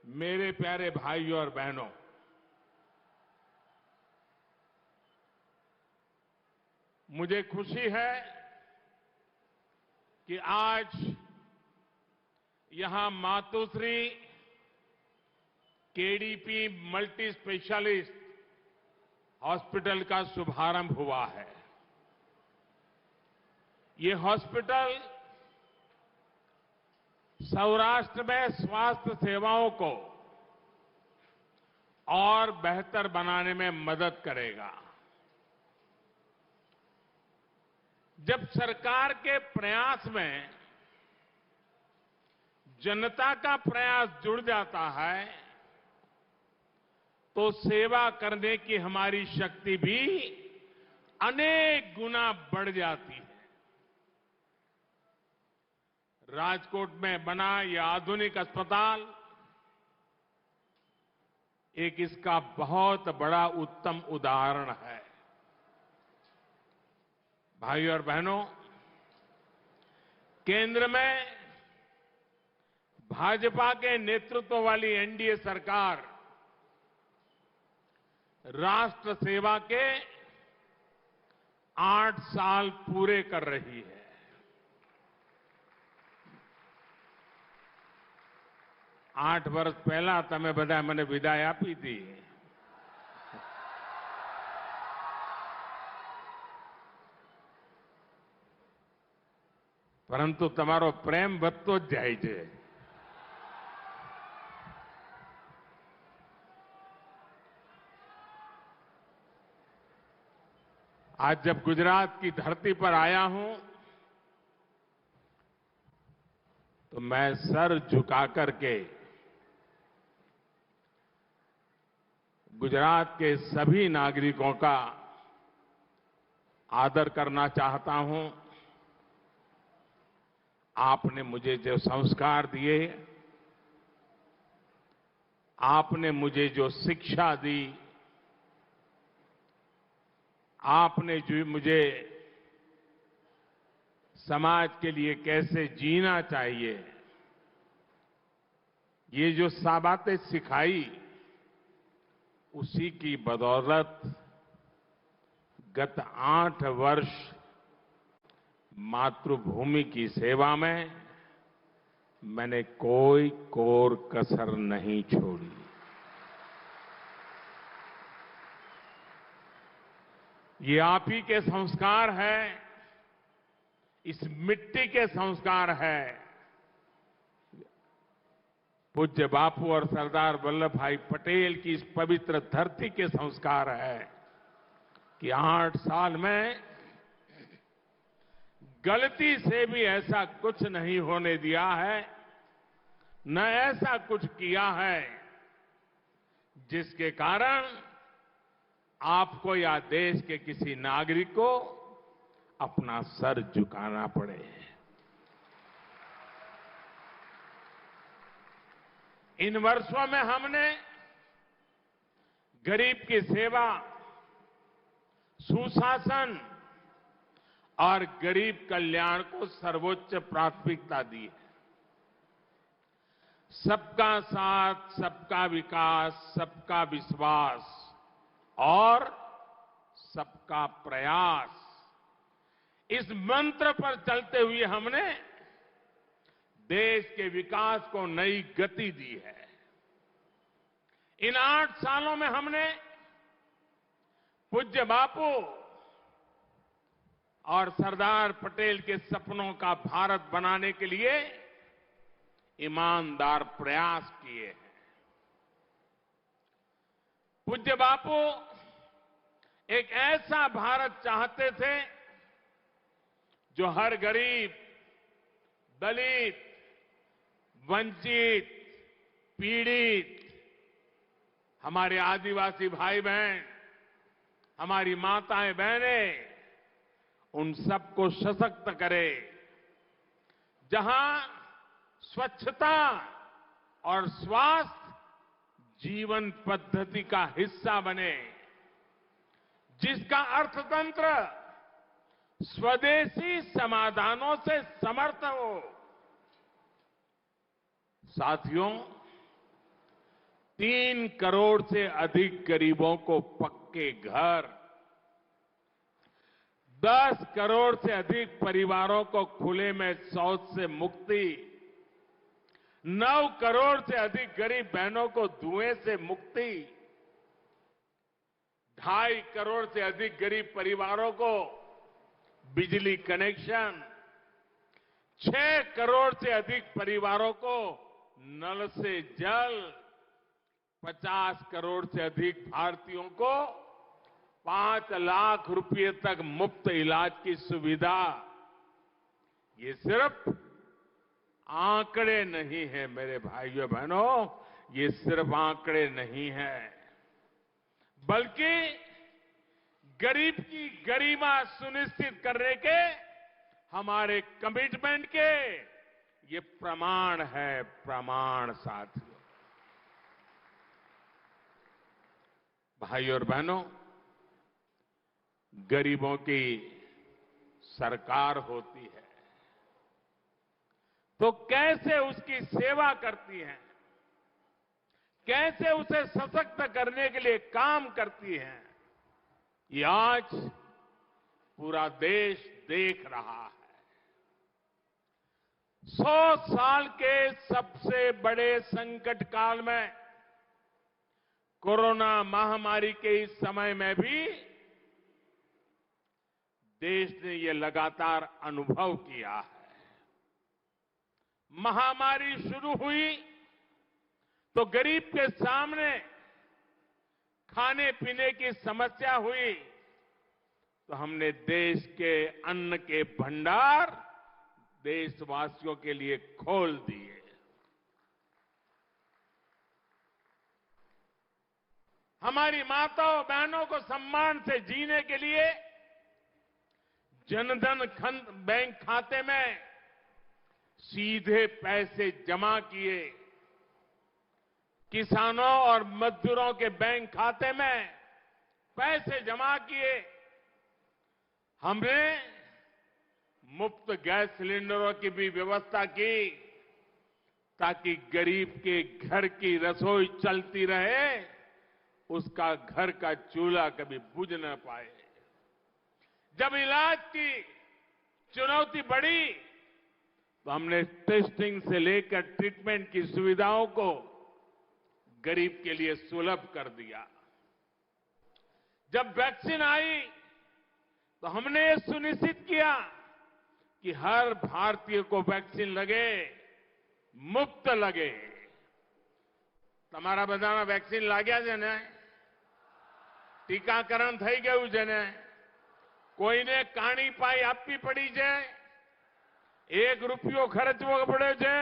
मेरे प्यारे भाइयों और बहनों, मुझे खुशी है कि आज यहां Matoshree KDP multi specialist hospital का शुभारंभ हुआ है। ये हॉस्पिटल सौराष्ट्र में स्वास्थ्य सेवाओं को और बेहतर बनाने में मदद करेगा। जब सरकार के प्रयास में जनता का प्रयास जुड़ जाता है तो सेवा करने की हमारी शक्ति भी अनेक गुना बढ़ जाती है। राजकोट में बना यह आधुनिक अस्पताल एक इसका बहुत बड़ा उत्तम उदाहरण है। भाइयों और बहनों, केंद्र में भाजपा के नेतृत्व वाली एनडीए सरकार राष्ट्र सेवा के 8 साल पूरे कर रही है। 8 વર્ષ પહેલા તમે બધા મને વિદાય આપી હતી, પરંતુ તમારો પ્રેમ વધતો જ જાય છે। आज जब गुजरात की धरती पर आया हूं तो मैं सर झुका करके गुजरात के सभी नागरिकों का आदर करना चाहता हूं। आपने मुझे जो संस्कार दिए, आपने मुझे जो शिक्षा दी, आपने जो मुझे समाज के लिए कैसे जीना चाहिए, ये जो बातें सिखाई, उसी की बदौलत गत 8 वर्ष मातृभूमि की सेवा में मैंने कोई कोर कसर नहीं छोड़ी। ये आप ही के संस्कार है, इस मिट्टी के संस्कार है। पूज्य बापू और सरदार वल्लभ भाई पटेल की इस पवित्र धरती के संस्कार है कि 8 साल में गलती से भी ऐसा कुछ नहीं होने दिया है, न ऐसा कुछ किया है जिसके कारण आपको या देश के किसी नागरिक को अपना सर झुकाना पड़े। इन वर्षों में हमने गरीब की सेवा, सुशासन और गरीब कल्याण को सर्वोच्च प्राथमिकता दी है। सबका साथ, सबका विकास, सबका विश्वास और सबका प्रयास, इस मंत्र पर चलते हुए हमने देश के विकास को नई गति दी है। इन 8 सालों में हमने पूज्य बापू और सरदार पटेल के सपनों का भारत बनाने के लिए ईमानदार प्रयास किए हैं। पूज्य बापू एक ऐसा भारत चाहते थे जो हर गरीब, दलित, वंचित, पीड़ित, हमारे आदिवासी भाई बहन, हमारी माताएं बहनें, उन सबको सशक्त करे। जहां स्वच्छता और स्वास्थ्य जीवन पद्धति का हिस्सा बने, जिसका अर्थतंत्र स्वदेशी समाधानों से समर्थ हो। साथियों, 3 करोड़ से अधिक गरीबों को पक्के घर, 10 करोड़ से अधिक परिवारों को खुले में शौच से मुक्ति, 9 करोड़ से अधिक गरीब बहनों को धुएं से मुक्ति, 2.5 करोड़ से अधिक गरीब परिवारों को बिजली कनेक्शन, 6 करोड़ से अधिक परिवारों को नल से जल, 50 करोड़ से अधिक भारतीयों को 5 लाख रुपए तक मुफ्त इलाज की सुविधा। ये सिर्फ आंकड़े नहीं है मेरे भाइयों बहनों, ये सिर्फ आंकड़े नहीं है, बल्कि गरीब की गरिमा सुनिश्चित करने के हमारे कमिटमेंट के ये प्रमाण है, प्रमाण साथियों। भाइयों और बहनों, गरीबों की सरकार होती है तो कैसे उसकी सेवा करती है, कैसे उसे सशक्त करने के लिए काम करती है, ये आज पूरा देश देख रहा है। 100 साल के सबसे बड़े संकट काल में, कोरोना महामारी के इस समय में भी देश ने ये लगातार अनुभव किया है। महामारी शुरू हुई तो गरीब के सामने खाने पीने की समस्या हुई तो हमने देश के अन्न के भंडार देशवासियों के लिए खोल दिए। हमारी माताओं बहनों को सम्मान से जीने के लिए जनधन बैंक खाते में सीधे पैसे जमा किए, किसानों और मजदूरों के बैंक खाते में पैसे जमा किए, हमने मुफ्त गैस सिलेंडरों की भी व्यवस्था की ताकि गरीब के घर की रसोई चलती रहे, उसका घर का चूल्हा कभी बुझ न पाए। जब इलाज की चुनौती बढ़ी तो हमने टेस्टिंग से लेकर ट्रीटमेंट की सुविधाओं को गरीब के लिए सुलभ कर दिया। जब वैक्सीन आई तो हमने ये सुनिश्चित किया कि हर भारतीय को वैक्सीन लगे, मुफ्त लगे। તમારા બધાના વેક્સિન લાગ્યા છે ને? ટીકાકરણ થઈ ગયું છે ને? કોઈને કાણી પાઈ આપવી પડી છે? 1 રૂપિયો ખર્ચવો પડ્યો છે?